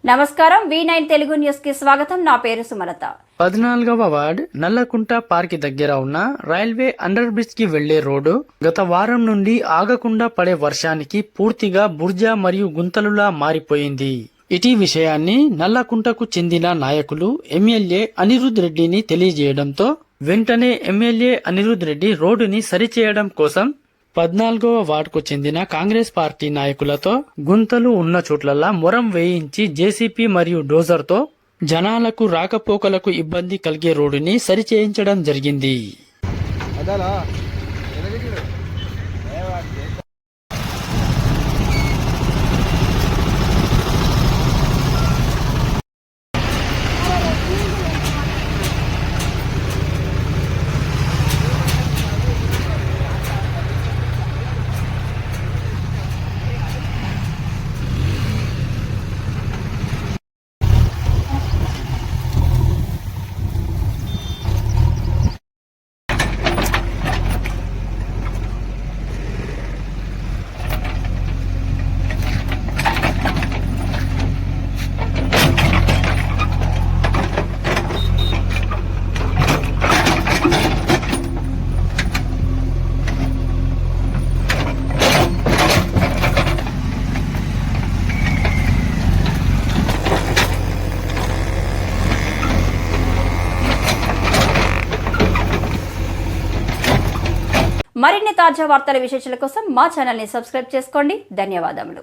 నమస్కారం V9 Telugu news కి స్వాగతం. నా పేరు సుమలత. 14వ వార్డ్ నల్లకుంట పార్క్ దగ్గర ఉన్న రైల్వే అండర్ బ్రిడ్జ్ కి వెళ్లే రోడ్డు గత వారం నుండి ఆగకుండా పడే వర్షానికి పూర్తిగా బుర్జా మరియు గుంతలులా మారిపోయింది. ఇటీ విషయాన్ని నల్లకుంటకు చెందిన నాయకులు ఎమ్మెల్యే అనిరుద్ రెడ్డిని తెలియజేయడంతో వెంటనే ఎమ్మెల్యే అనిరుద్ రెడ్డి రోడ్డుని సరిచేయడం కోసం 14వ వార్డుకు చెందిన కాంగ్రెస్ పార్టీ నాయకులతో గుంతలు ఉన్న చోట్లలా మొరం వేయించి జేసీపీ మరియు డోజర్తో జనాలకు రాకపోకలకు ఇబ్బంది కలిగే రోడ్డుని సరిచేయించడం జరిగింది. మరిన్ని తాజా వార్తల విశేషాల కోసం మా ఛానల్ ని సబ్స్క్రైబ్ చేసుకోండి. ధన్యవాదములు.